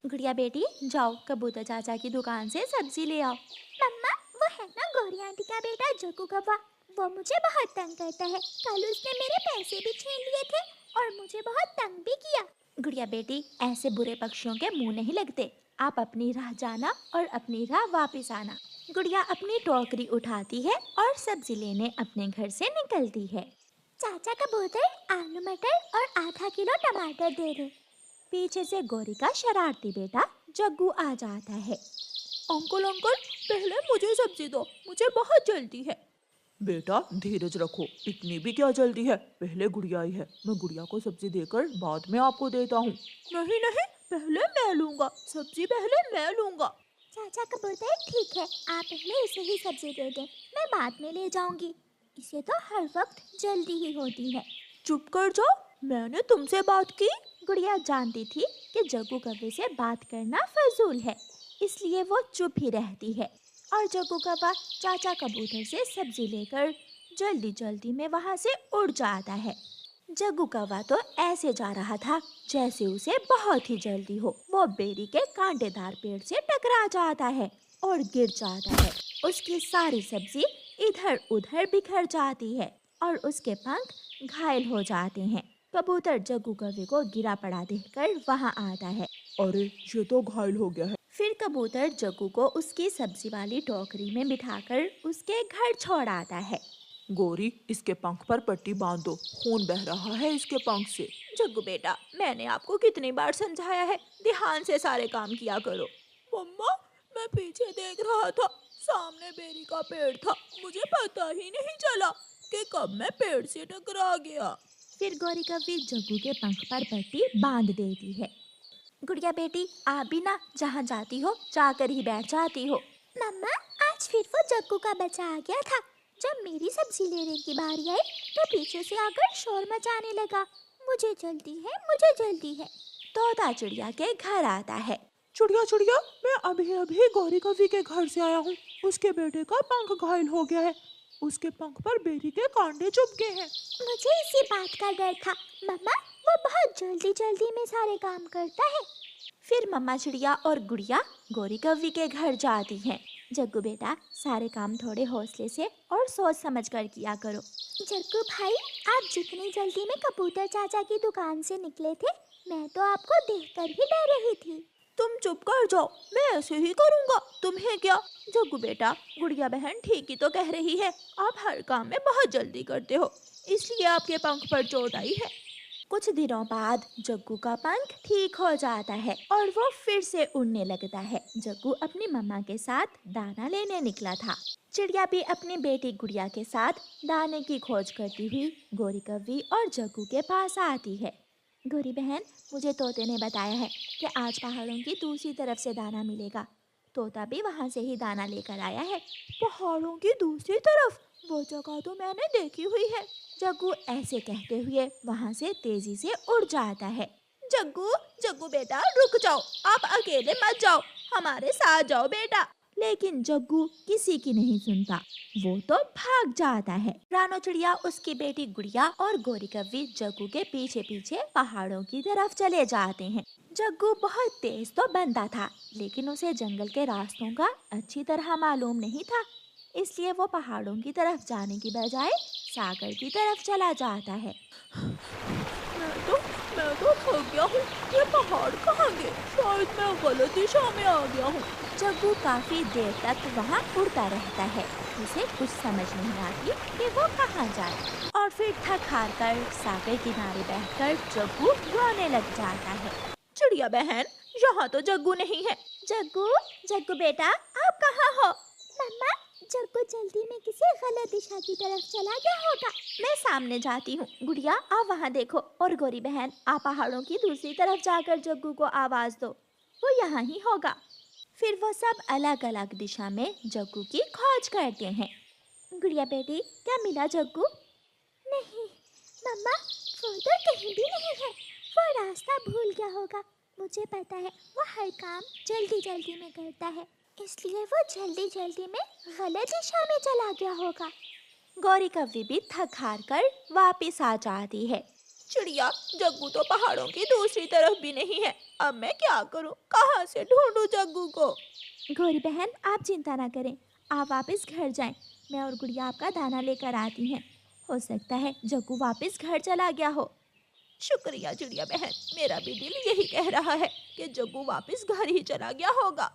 गुड़िया बेटी, जाओ कबूतर चाचा की दुकान से सब्जी ले आओ। मम्मा, वो है ना गौरी आंटी का बेटा जग्गू कौवा, वो मुझे बहुत तंग करता है। कल उसने मेरे पैसे भी छीन लिए थे और मुझे बहुत तंग भी किया। गुड़िया बेटी, ऐसे बुरे पक्षियों के मुंह नहीं लगते। आप अपनी राह जाना और अपनी राह वापस आना। गुड़िया अपनी टोकरी उठाती है और सब्जी लेने अपने घर से निकलती है। चाचा कबूतर, आलू मटर और आधा किलो टमाटर दे दे। पीछे से गौरी का शरारती बेटा जग्गू आ जाता है। अंकल अंकल, पहले मुझे सब्जी दो, मुझे बहुत जल्दी है। बेटा धीरज रखो, इतनी भी क्या जल्दी है, पहले गुड़िया आई है, मैं गुड़िया को सब्जी देकर बाद में आपको देता हूँ। नहीं नहीं, पहले मैं लूंगा सब्जी, पहले मैं लूंगा। चाचा कबूतर, ठीक है, आप पहले इसे ही सब्जी दे दें, मैं बाद में ले जाऊंगी। इसे तो हर वक्त जल्दी ही होती है। चुप कर जाओ, मैंने तुमसे बात की। गुड़िया जानती थी कि जग्गू कौवे से बात करना फजूल है, इसलिए वो चुप ही रहती है। और जग्गू कौवा चाचा कबूतर से सब्जी लेकर जल्दी जल्दी में वहां से उड़ जाता है। जग्गू कौवा तो ऐसे जा रहा था जैसे उसे बहुत ही जल्दी हो। वो बेरी के कांटेदार पेड़ से टकरा जाता है और गिर जाता है। उसकी सारी सब्जी इधर उधर बिखर जाती है और उसके पंख घायल हो जाते हैं। कबूतर जग्गू कौवे को गिरा पड़ा देखकर वहां आता है। अरे ये तो घायल हो गया है। फिर कबूतर जग्गू को उसकी सब्जी वाली टोकरी में बिठाकर उसके घर छोड़ आता है। गौरी, इसके पंख पर पट्टी बांध दो, खून बह रहा है इसके पंख से। जग्गू बेटा, मैंने आपको कितनी बार समझाया है, ध्यान से सारे काम किया करो। मम्मा, मैं पीछे देख रहा था, सामने बेरी का पेड़ था, मुझे पता ही नहीं चला कि कब मैं पेड़ से टकरा गया। फिर गौरी कौवी जग्गू के पंख पर पट्टी बांध देती है। गुड़िया बेटी, आप भी ना जहाँ जाती हो जाकर ही बैठ जाती हो। मम्मा, आज फिर वो जग्गू का बच्चा आ गया था। जब मेरी सब्जी लेने की बारी आई तो पीछे से आकर शोर मचाने लगा, मुझे जल्दी है, मुझे जल्दी है। तोता चिड़िया के घर आता है। चिड़िया चिड़िया, मैं अभी अभी गौरी कवि के घर से आया हूँ। उसके बेटे का पंख घायल हो गया है, उसके पंख पर बेरी के कांटे चुभ गए हैं। मुझे इसी बात का डर था। मम्मा, वो बहुत जल्दी जल्दी में सारे काम करता है। फिर मम्मा चिड़िया और गुड़िया गौरी कौवी के घर जाती हैं। जग्गू बेटा, सारे काम थोड़े हौसले से और सोच समझ कर किया करो। जग्गू भाई, आप जितनी जल्दी में कबूतर चाचा की दुकान से निकले थे, मैं तो आपको देखकर ही डर रही थी। तुम चुप कर जाओ, मैं ऐसे ही करूँगा, तुम्हें क्या। जग्गू बेटा, गुड़िया बहन ठीक ही तो कह रही है, आप हर काम में बहुत जल्दी करते हो, इसलिए आपके पंख पर चोट आई है। कुछ दिनों बाद जग्गू का पंख ठीक हो जाता है और वो फिर से उड़ने लगता है। जग्गू अपनी मम्मा के साथ दाना लेने निकला था। चिड़िया भी अपनी बेटी गुड़िया के साथ दाने की खोज करती हुई गौरी कौवी और जग्गू के पास आती है। गौरी बहन, मुझे तोते ने बताया है कि आज पहाड़ों की दूसरी तरफ से दाना मिलेगा। तोता भी वहाँ से ही दाना लेकर आया है। पहाड़ों की दूसरी तरफ? वो जगह तो मैंने देखी हुई है। जग्गू ऐसे कहते हुए वहाँ से तेजी से उड़ जाता है। जग्गू, जग्गू बेटा रुक जाओ, आप अकेले मत जाओ, हमारे साथ जाओ बेटा। लेकिन जग्गू किसी की नहीं सुनता, वो तो भाग जाता है। रानो चिड़िया, उसकी बेटी गुड़िया और गौरी कौवी जग्गू के पीछे पीछे पहाड़ों की तरफ चले जाते हैं। जग्गू बहुत तेज तो बनता था, लेकिन उसे जंगल के रास्तों का अच्छी तरह मालूम नहीं था, इसलिए वो पहाड़ों की तरफ जाने की बजाय सागर की तरफ चला जाता है। मैं तो थक गया हूँ, ये पहाड़ कहाँ गए, शायद मैं गलत दिशा में आ गया हूँ। जग्गू काफी देर तक वहाँ उड़ता रहता है, उसे कुछ समझ नहीं आती कि वो कहाँ जाए। और फिर थक हार कर सागर किनारे बैठकर जग्गू रोने लग जाता है। चिड़िया बहन, यहाँ तो जग्गू नहीं है। जग्गू, जग्गू बेटा, आप कहाँ हो? मम्मा, जग्गू जल्दी में किसी गलत दिशा की तरफ चला गया होगा। मैं सामने जाती हूँ। गुड़िया, आप वहाँ देखो, और गौरी बहन, आप पहाड़ों की दूसरी तरफ जाकर जग्गू को आवाज दो, वो यहाँ ही होगा। फिर वो सब अलग अलग दिशा में जग्गू की खोज करते हैं। गुड़िया बेटी, क्या मिला जग्गू? नहीं मम्मा, वो तो कहीं भी नहीं है। वो रास्ता भूल गया होगा। मुझे पता है, वो हर काम जल्दी जल्दी में करता है, इसलिए वो जल्दी जल्दी में गलत दिशा में चला गया होगा। गौरी कौवी भी थक हार कर वापिस आ जाती है। चिड़िया, जग्गू तो पहाड़ों की दूसरी तरफ भी नहीं है। अब मैं क्या करूं? कहाँ से ढूंढूं जग्गू को? गौरी बहन, आप चिंता ना करें, आप वापस घर जाएं। मैं और गुड़िया आपका दाना लेकर आती हैं। हो सकता है जग्गू वापस घर चला गया हो। शुक्रिया चिड़िया बहन, मेरा भी दिल यही कह रहा है कि जग्गू वापस घर ही चला गया होगा।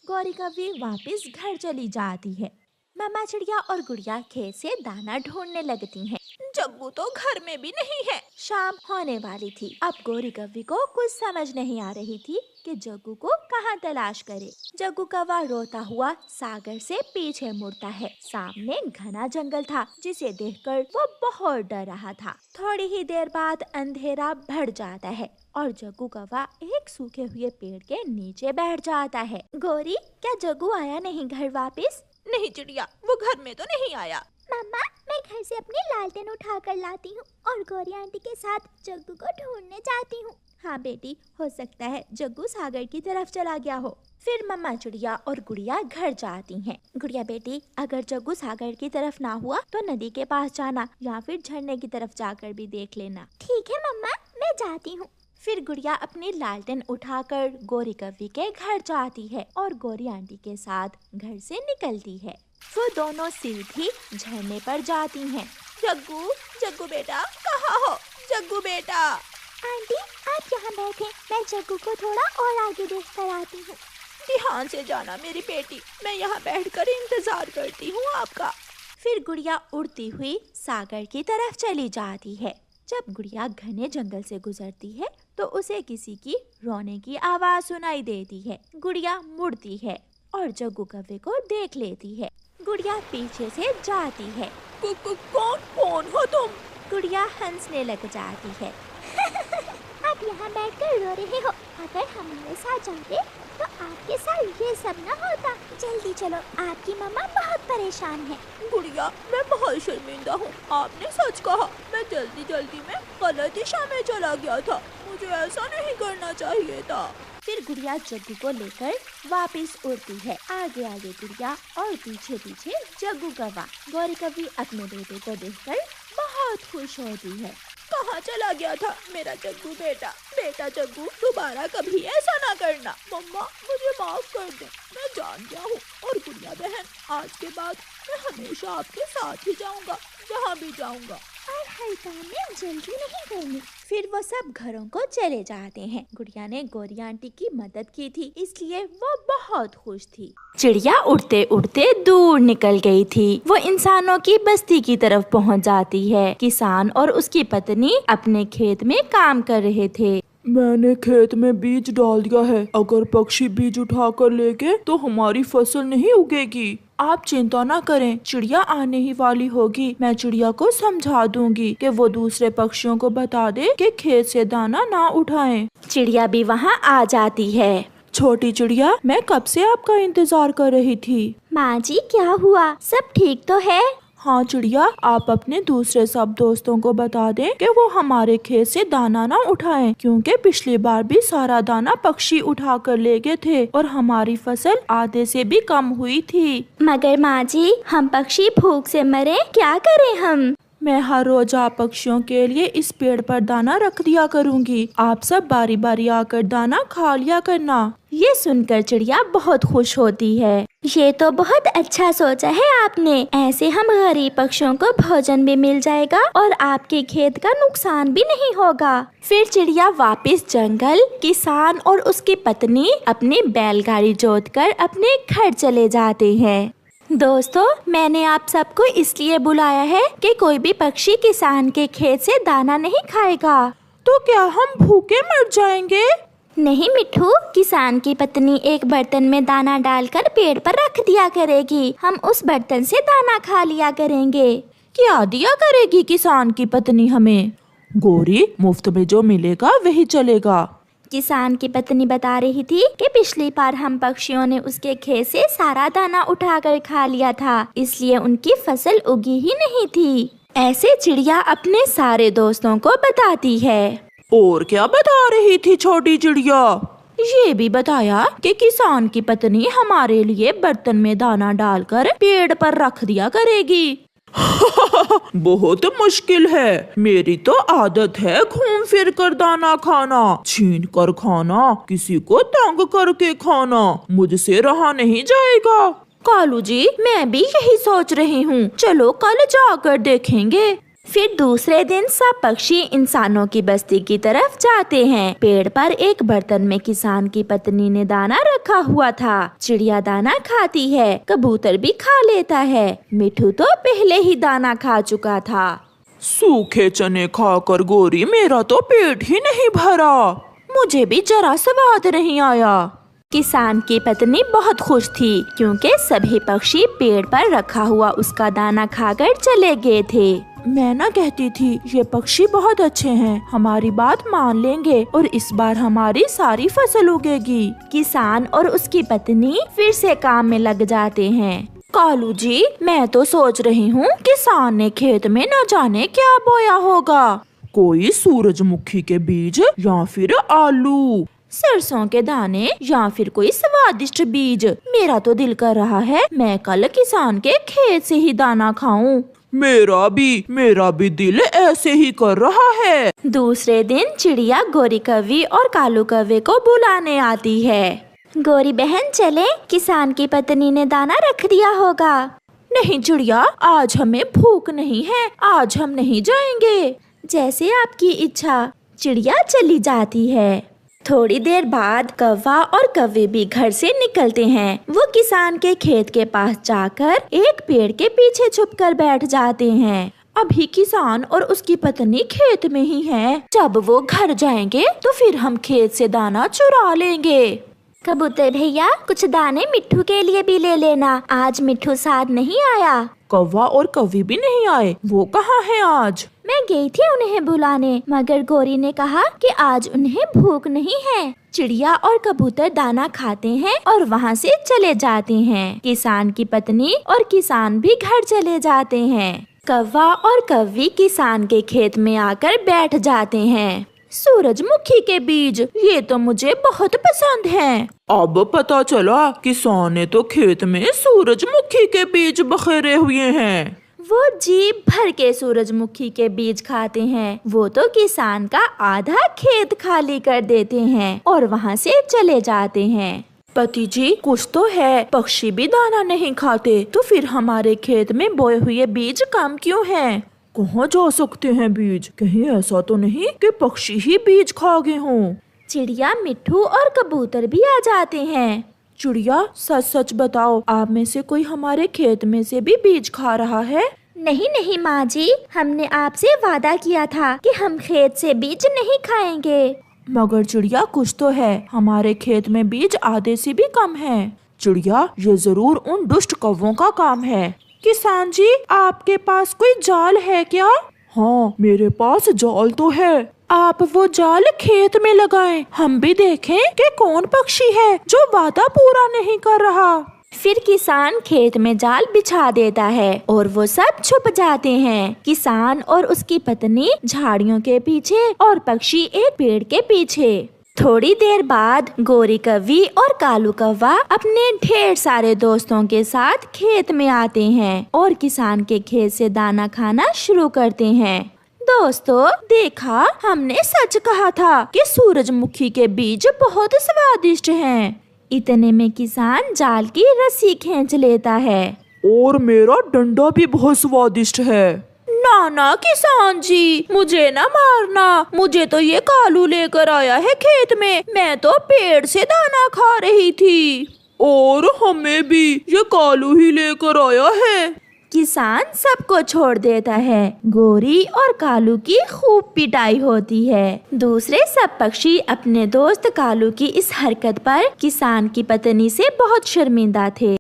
गौरी कव्वी वापस घर चली जाती है। मम्मा चिड़िया और गुड़िया खेत से दाना ढूंढने लगती हैं। जग्गू तो घर में भी नहीं है। शाम होने वाली थी। अब गौरी कव्वी को कुछ समझ नहीं आ रही थी कि जग्गू को कहाँ तलाश करे। जग्गू कौवा रोता हुआ सागर से पीछे मुड़ता है। सामने घना जंगल था, जिसे देखकर वो बहुत डर रहा था। थोड़ी ही देर बाद अंधेरा बढ़ जाता है और जग्गू कौवा एक सूखे हुए पेड़ के नीचे बैठ जाता है। गौरी, क्या जग्गू आया नहीं घर वापस? नहीं चिड़िया, वो घर में तो नहीं आया। मम्मा, मैं घर से अपनी लालटेन उठा कर लाती हूँ और गौरी आंटी के साथ जग्गू को ढूंढने जाती हूँ। हाँ बेटी, हो सकता है जग्गू सागर की तरफ चला गया हो। फिर मम्मा चिड़िया और गुड़िया घर जाती हैं। गुड़िया बेटी, अगर जग्गू सागर की तरफ ना हुआ तो नदी के पास जाना या फिर झरने की तरफ जाकर भी देख लेना। ठीक है मम्मा, मैं जाती हूँ। फिर गुड़िया अपनी लालटेन उठाकर गौरी कव्वी के घर जाती है और गौरी आंटी के साथ घर से निकलती है। वो दोनों सीधी झरने पर जाती हैं। जग्गू, जग्गू बेटा, कहाँ हो? जग्गू बेटा। आंटी, आप यहाँ बैठे, मैं जग्गू को थोड़ा और आगे देख कर आती हूँ। ध्यान से जाना मेरी बेटी, मैं यहाँ बैठकर इंतजार करती हूँ आपका। फिर गुड़िया उड़ती हुई सागर की तरफ चली जाती है। जब गुड़िया घने जंगल से गुजरती है तो उसे किसी की रोने की आवाज सुनाई देती है। गुड़िया मुड़ती है और जग्गू कव्वे को देख लेती है। गुड़िया पीछे से जाती है। कौन हो तुम? गुड़िया हंसने लग जाती है। आप यहाँ बैठकर रो रहे हो। अगर हमारे साथ जाते तो आपके साथ ये सब न होता। जल्दी चलो, आपकी मम्मा बहुत परेशान है। गुड़िया, मैं बहुत शर्मिंदा हूँ। आपने सच कहा, मैं जल्दी में गलत दिशा में चला गया था। मुझे ऐसा नहीं करना चाहिए था। फिर गुड़िया जग्गू को लेकर वापस उड़ती है। आगे आगे गुड़िया और पीछे पीछे जग्गू कौवा। गौरी कव्वी अपने बेटे को देखकर बहुत खुश होती है। कहाँ चला गया था मेरा जग्गू बेटा? बेटा जग्गू, दोबारा कभी ऐसा ना करना। मम्मा, मुझे माफ कर दे, मैं जान गया हूँ। और गुड़िया बहन, आज के बाद मैं हमेशा आपके साथ ही जाऊँगा, जहाँ भी जाऊँगा। और हर काम में जल्दी नहीं करनी। फिर वो सब घरों को चले जाते हैं। गुड़िया ने गौरी आंटी की मदद की थी, इसलिए वो बहुत खुश थी। चिड़िया उड़ते उड़ते दूर निकल गई थी। वो इंसानों की बस्ती की तरफ पहुंच जाती है। किसान और उसकी पत्नी अपने खेत में काम कर रहे थे। मैंने खेत में बीज डाल दिया है। अगर पक्षी बीज उठा कर ले गए तो हमारी फसल नहीं उगेगी। आप चिंता ना करें, चिड़िया आने ही वाली होगी। मैं चिड़िया को समझा दूंगी कि वो दूसरे पक्षियों को बता दे कि खेत से दाना ना उठाएं। चिड़िया भी वहाँ आ जाती है। छोटी चिड़िया, मैं कब से आपका इंतजार कर रही थी। माँ जी, क्या हुआ? सब ठीक तो है? हाँ चिड़िया, आप अपने दूसरे सब दोस्तों को बता दें कि वो हमारे खेत से दाना ना उठाएं, क्योंकि पिछली बार भी सारा दाना पक्षी उठा कर ले गए थे और हमारी फसल आधे से भी कम हुई थी। मगर माँ जी, हम पक्षी भूख से मरे, क्या करें हम? मैं हर रोज आप पक्षियों के लिए इस पेड़ पर दाना रख दिया करूँगी। आप सब बारी बारी आकर दाना खा लिया करना। ये सुनकर चिड़िया बहुत खुश होती है। ये तो बहुत अच्छा सोचा है आपने। ऐसे हम गरीब पक्षियों को भोजन भी मिल जाएगा और आपके खेत का नुकसान भी नहीं होगा। फिर चिड़िया वापस जंगल, किसान और उसकी पत्नी अपनी बैलगाड़ी जोतकर अपने घर चले जाते हैं। दोस्तों, मैंने आप सबको इसलिए बुलाया है कि कोई भी पक्षी किसान के खेत से दाना नहीं खाएगा। तो क्या हम भूखे मर जाएंगे? नहीं मिट्ठू, किसान की पत्नी एक बर्तन में दाना डालकर पेड़ पर रख दिया करेगी। हम उस बर्तन से दाना खा लिया करेंगे। क्या दिया करेगी किसान की पत्नी हमें? गौरी, मुफ्त में जो मिलेगा वही चलेगा। किसान की पत्नी बता रही थी कि पिछली बार हम पक्षियों ने उसके खेत से सारा दाना उठाकर खा लिया था, इसलिए उनकी फसल उगी ही नहीं थी। ऐसे चिड़िया अपने सारे दोस्तों को बताती है। और क्या बता रही थी छोटी चिड़िया? ये भी बताया कि किसान की पत्नी हमारे लिए बर्तन में दाना डालकर पेड़ पर रख दिया करेगी। बहुत मुश्किल है। मेरी तो आदत है घूम फिर कर दाना खाना, छीन कर खाना, किसी को तंग करके खाना। मुझसे रहा नहीं जाएगा। कालू जी, मैं भी यही सोच रही हूँ। चलो कल जाकर देखेंगे। फिर दूसरे दिन सब पक्षी इंसानों की बस्ती की तरफ जाते हैं। पेड़ पर एक बर्तन में किसान की पत्नी ने दाना रखा हुआ था। चिड़िया दाना खाती है, कबूतर भी खा लेता है। मिठू तो पहले ही दाना खा चुका था। सूखे चने खाकर गोरी मेरा तो पेट ही नहीं भरा। मुझे भी जरा स्वाद नहीं आया। किसान की पत्नी बहुत खुश थी क्योंकि सभी पक्षी पेड़ पर रखा हुआ उसका दाना खाकर चले गए थे। मैं ना कहती थी ये पक्षी बहुत अच्छे हैं, हमारी बात मान लेंगे और इस बार हमारी सारी फसल उगेगी। किसान और उसकी पत्नी फिर से काम में लग जाते हैं। कालू जी, मैं तो सोच रही हूँ किसान ने खेत में न जाने क्या बोया होगा। कोई सूरजमुखी के बीज या फिर आलू, सरसों के दाने या फिर कोई स्वादिष्ट बीज। मेरा तो दिल कर रहा है मैं कल किसान के खेत से ही दाना खाऊं। मेरा भी दिल ऐसे ही कर रहा है। दूसरे दिन चिड़िया गोरी कौवी और कालू कौवे को बुलाने आती है। गोरी बहन चले, किसान की पत्नी ने दाना रख दिया होगा। नहीं चिड़िया, आज हमें भूख नहीं है, आज हम नहीं जाएंगे। जैसे आपकी इच्छा। चिड़िया चली जाती है। थोड़ी देर बाद कौवा और कौवे भी घर से निकलते हैं। वो किसान के खेत के पास जाकर एक पेड़ के पीछे छुपकर बैठ जाते हैं। अभी किसान और उसकी पत्नी खेत में ही हैं। जब वो घर जाएंगे तो फिर हम खेत से दाना चुरा लेंगे। कबूतर भैया, कुछ दाने मिट्ठू के लिए भी ले लेना, आज मिट्ठू साथ नहीं आया। कौवा और कौवी भी नहीं आए, वो कहाँ है आज? मैं गई थी उन्हें बुलाने, मगर गोरी ने कहा कि आज उन्हें भूख नहीं है। चिड़िया और कबूतर दाना खाते हैं और वहाँ से चले जाते हैं। किसान की पत्नी और किसान भी घर चले जाते हैं। कौवा और कौवी किसान के खेत में आकर बैठ जाते हैं। सूरजमुखी के बीज, ये तो मुझे बहुत पसंद हैं। अब पता चला किसान ने तो खेत में सूरजमुखी के बीज बखेरे हुए हैं। वो जी भर के सूरजमुखी के बीज खाते हैं। वो तो किसान का आधा खेत खाली कर देते हैं और वहाँ से चले जाते हैं। पति जी, कुछ तो है, पक्षी भी दाना नहीं खाते, तो फिर हमारे खेत में बोए हुए बीज कम क्यों हैं? कहाँ जा सकते हैं बीज? कहीं ऐसा तो नहीं कि पक्षी ही बीज खा गए हों? चिड़िया, मिट्ठू और कबूतर भी आ जाते हैं। चिड़िया, सच सच बताओ, आप में से कोई हमारे खेत में से भी बीज खा रहा है? नहीं नहीं माँ जी, हमने आपसे वादा किया था कि हम खेत से बीज नहीं खाएंगे। मगर चिड़िया, कुछ तो है, हमारे खेत में बीज आधे से भी कम है। चिड़िया, ये जरूर उन दुष्ट कौवों का काम है। किसान जी, आपके पास कोई जाल है क्या? हाँ, मेरे पास जाल तो है। आप वो जाल खेत में लगाएं, हम भी देखें कि कौन पक्षी है जो वादा पूरा नहीं कर रहा। फिर किसान खेत में जाल बिछा देता है और वो सब छुप जाते हैं। किसान और उसकी पत्नी झाड़ियों के पीछे और पक्षी एक पेड़ के पीछे। थोड़ी देर बाद गोरी कौवी और कालू कौवा अपने ढेर सारे दोस्तों के साथ खेत में आते हैं और किसान के खेत से दाना खाना शुरू करते हैं। दोस्तों, देखा, हमने सच कहा था कि सूरजमुखी के बीज बहुत स्वादिष्ट हैं। इतने में किसान जाल की रस्सी खींच लेता है। और मेरा डंडा भी बहुत स्वादिष्ट है। ना किसान जी, मुझे ना मारना, मुझे तो ये कालू लेकर आया है खेत में, मैं तो पेड़ से दाना खा रही थी। और हमें भी ये कालू ही लेकर आया है। किसान सबको छोड़ देता है। गोरी और कालू की खूब पिटाई होती है। दूसरे सब पक्षी अपने दोस्त कालू की इस हरकत पर किसान की पत्नी से बहुत शर्मिंदा थे।